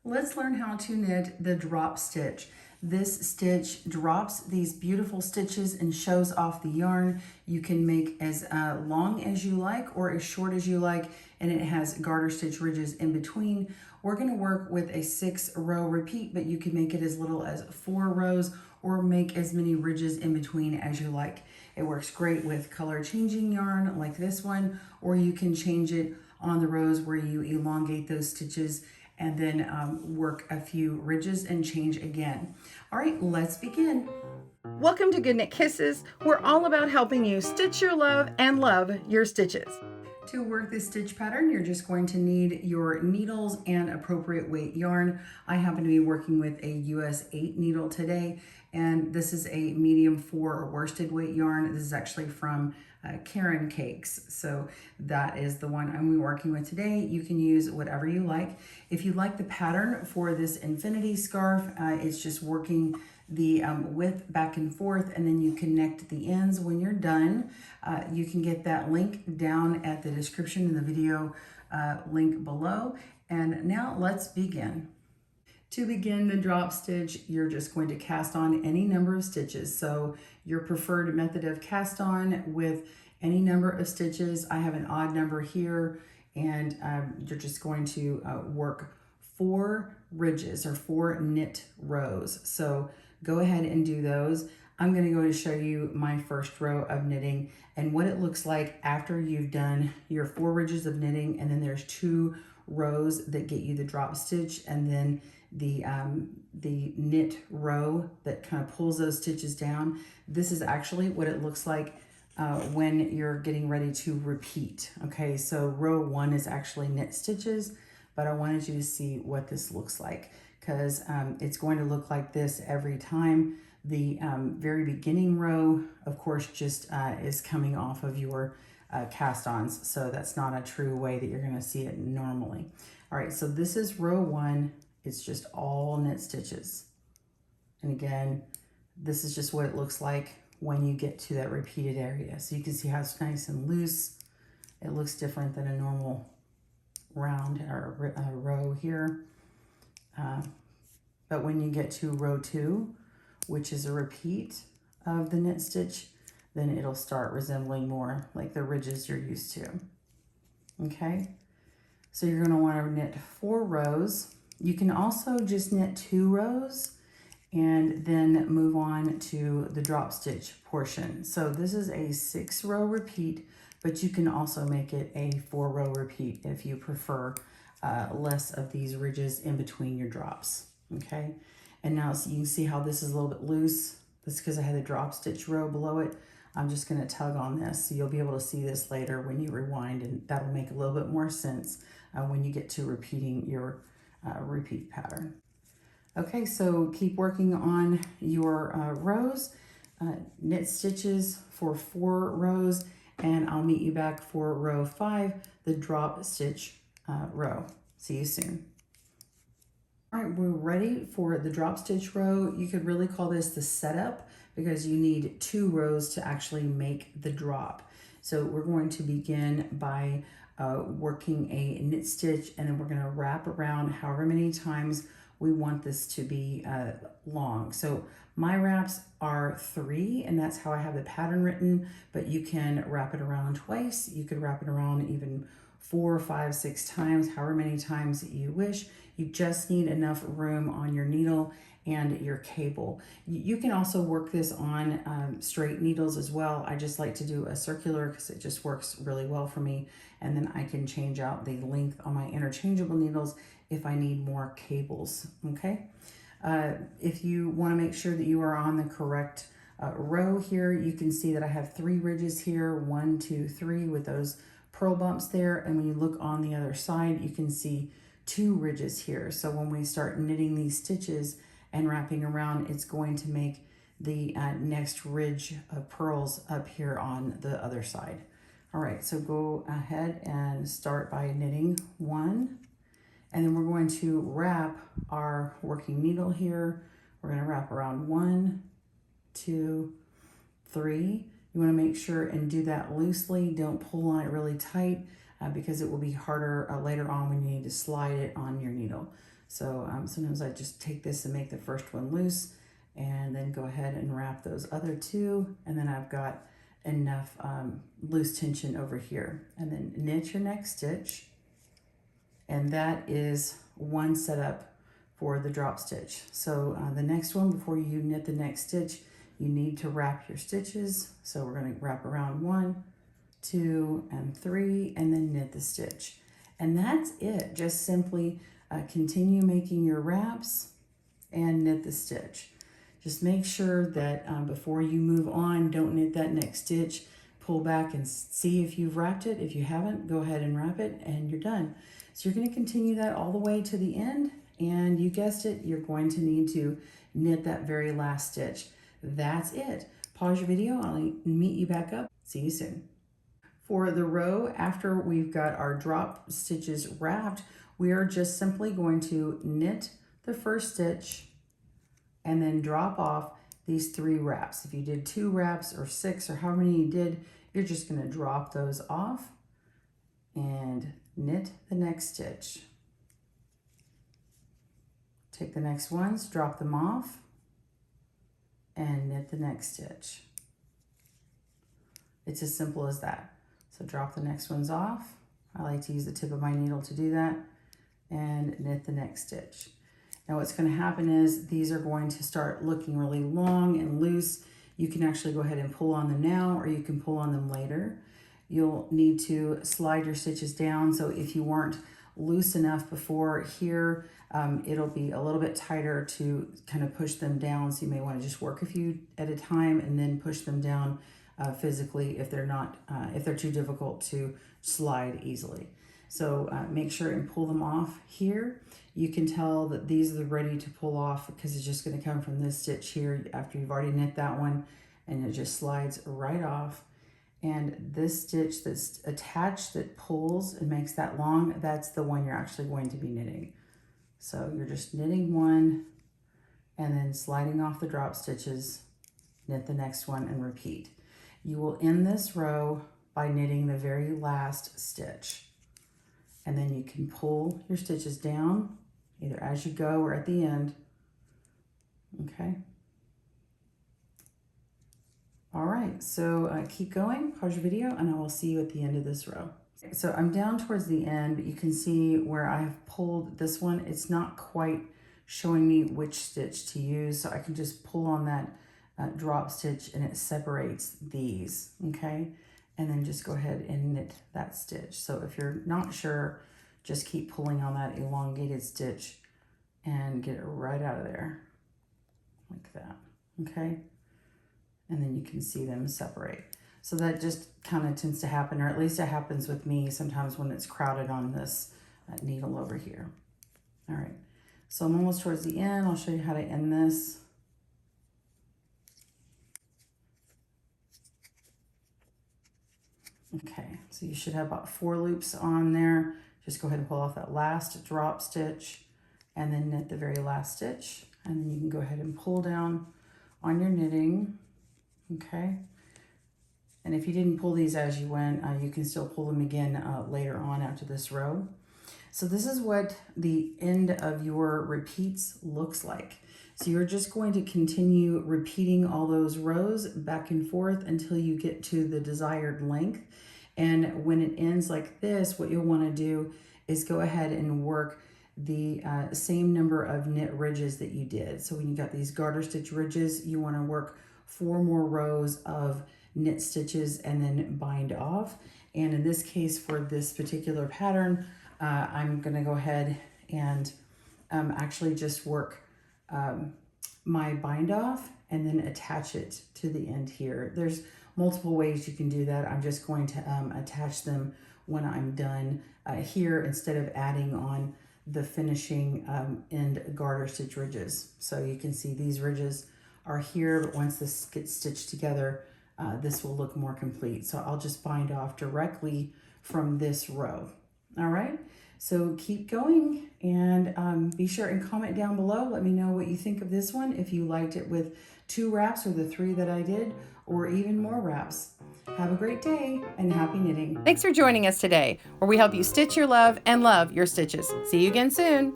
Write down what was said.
Let's learn how to knit the drop stitch. This stitch drops these beautiful stitches and shows off the yarn. You can make as long as you like or as short as you like, and it has garter stitch ridges in between. We're going to work with a 6-row repeat, but you can make it as little as 4 rows or make as many ridges in between as you like. It works great with color changing yarn like this one, or you can change it on the rows where you elongate those stitches and then work a few ridges and change again. All right, let's begin. Welcome to GoodKnit Kisses. We're all about helping you stitch your love and love your stitches. To work this stitch pattern, you're just going to need your needles and appropriate weight yarn. I happen to be working with a US 8 needle today, and this is a medium 4 or worsted weight yarn. This is actually from Karen Cakes. So that is the one I'm working with today. You can use whatever you like. If you like the pattern for this infinity scarf, it's just working the width back and forth, and then you connect the ends when you're done. You can get that link down at the description in the video link below. And now let's begin. To begin the drop stitch, you're just going to cast on any number of stitches. So your preferred method of cast on with any number of stitches. I have an odd number here, and you're just going to work 4 ridges or 4 knit rows. So go ahead and do those. I'm going to go to show you my first row of knitting and what it looks like after you've done your 4 ridges of knitting, and then there's 2 rows that get you the drop stitch, and then the knit row that kind of pulls those stitches down. This is actually what it looks like when you're getting ready to repeat. Okay, so row 1 is actually knit stitches, but I wanted you to see what this looks like, because it's going to look like this every time. The very beginning row, of course, just is coming off of your cast-ons, so that's not a true way that you're going to see it normally. All right, so this is row 1. It's just all knit stitches. And again, this is just what it looks like when you get to that repeated area. So you can see how it's nice and loose. It looks different than a normal round or row here. But when you get to row 2, which is a repeat of the knit stitch, then it'll start resembling more like the ridges you're used to. Okay, so you're going to want to knit 4 rows. You can also just knit 2 rows and then move on to the drop stitch portion. So this is a 6-row repeat, but you can also make it a 4-row repeat if you prefer less of these ridges in between your drops. Okay, and now so you can see how this is a little bit loose. That's because I had the drop stitch row below it. I'm just going to tug on this, so you'll be able to see this later when you rewind, and that'll make a little bit more sense when you get to repeating your repeat pattern. Okay, so keep working on your rows, knit stitches for 4 rows, and I'll meet you back for row 5, the drop stitch row. See you soon. All right, we're ready for the drop stitch row. You could really call this the setup, because you need 2 rows to actually make the drop. So we're going to begin by working a knit stitch, and then we're going to wrap around however many times we want this to be long. So my wraps are 3, and that's how I have the pattern written, but you can wrap it around twice. You could wrap it around even 4, 5, 6 times, however many times you wish. You just need enough room on your needle and your cable. You can also work this on straight needles as well. I just like to do a circular because it just works really well for me. And then I can change out the length on my interchangeable needles if I need more cables, okay? If you wanna make sure that you are on the correct row here, you can see that I have 3 ridges here, 1, 2, 3 with those purl bumps there. And when you look on the other side, you can see 2 ridges here. So when we start knitting these stitches and wrapping around, it's going to make the next ridge of purls up here on the other side. All right, so go ahead and start by knitting 1, and then we're going to wrap our working needle here. We're going to wrap around 1, 2, 3. You want to make sure and do that loosely. Don't pull on it really tight because it will be harder later on when you need to slide it on your needle. So sometimes I just take this and make the first one loose and then go ahead and wrap those other two. And then I've got enough loose tension over here. And then knit your next stitch. And that is one setup for the drop stitch. So the next one, before you knit the next stitch, you need to wrap your stitches. So we're going to wrap around 1, 2, and 3, and then knit the stitch. And that's it. Just simply continue making your wraps and knit the stitch. Just make sure that before you move on, don't knit that next stitch. Pull back and see if you've wrapped it. If you haven't, go ahead and wrap it and you're done. So you're going to continue that all the way to the end, and you guessed it, you're going to need to knit that very last stitch. That's it. Pause your video. I'll meet you back up. See you soon. For the row, after we've got our drop stitches wrapped, we are just simply going to knit the first stitch and then drop off these 3 wraps. If you did 2 wraps or 6 or how many you did, you're just going to drop those off and knit the next stitch. Take the next ones, drop them off, and knit the next stitch. It's as simple as that. So drop the next ones off. I like to use the tip of my needle to do that, and knit the next stitch. Now what's going to happen is these are going to start looking really long and loose. You can actually go ahead and pull on them now, or you can pull on them later. You'll need to slide your stitches down. So if you weren't loose enough before here, it'll be a little bit tighter to kind of push them down. So you may want to just work a few at a time and then push them down physically if they're not, if they're too difficult to slide easily. So make sure and pull them off here. You can tell that these are ready to pull off because it's just going to come from this stitch here after you've already knit that one, and it just slides right off. And this stitch that's attached that pulls and makes that long, that's the one you're actually going to be knitting. So you're just knitting one and then sliding off the drop stitches, knit the next one, and repeat. You will end this row by knitting the very last stitch. And then you can pull your stitches down either as you go or at the end. Okay. All right, so keep going, pause your video, and I will see you at the end of this row. So I'm down towards the end, but you can see where I've pulled this one. It's not quite showing me which stitch to use, so I can just pull on that drop stitch and it separates these, okay? And then just go ahead and knit that stitch. So if you're not sure, just keep pulling on that elongated stitch and get it right out of there, like that, okay? And then you can see them separate. So that just kind of tends to happen, or at least it happens with me sometimes when it's crowded on this needle over here. All right, so I'm almost towards the end. I'll show you how to end this. Okay, so you should have about 4 loops on there. Just go ahead and pull off that last drop stitch and then knit the very last stitch. And then you can go ahead and pull down on your knitting. Okay, and if you didn't pull these as you went, you can still pull them again later on after this row. So this is what the end of your repeats looks like. So you're just going to continue repeating all those rows back and forth until you get to the desired length. And when it ends like this, what you'll want to do is go ahead and work the same number of knit ridges that you did. So when you got these garter stitch ridges, you want to work 4 more rows of knit stitches and then bind off. And in this case, for this particular pattern, I'm going to go ahead and actually just work my bind off and then attach it to the end here. There's multiple ways you can do that. I'm just going to attach them when I'm done here instead of adding on the finishing end garter stitch ridges. So you can see these ridges are here, but once this gets stitched together, this will look more complete. So I'll just bind off directly from this row. All right, so keep going and be sure and comment down below. Let me know what you think of this one, if you liked it with 2 wraps or the 3 that I did, or even more wraps. Have a great day and happy knitting. Thanks for joining us today, where we help you stitch your love and love your stitches. See you again soon.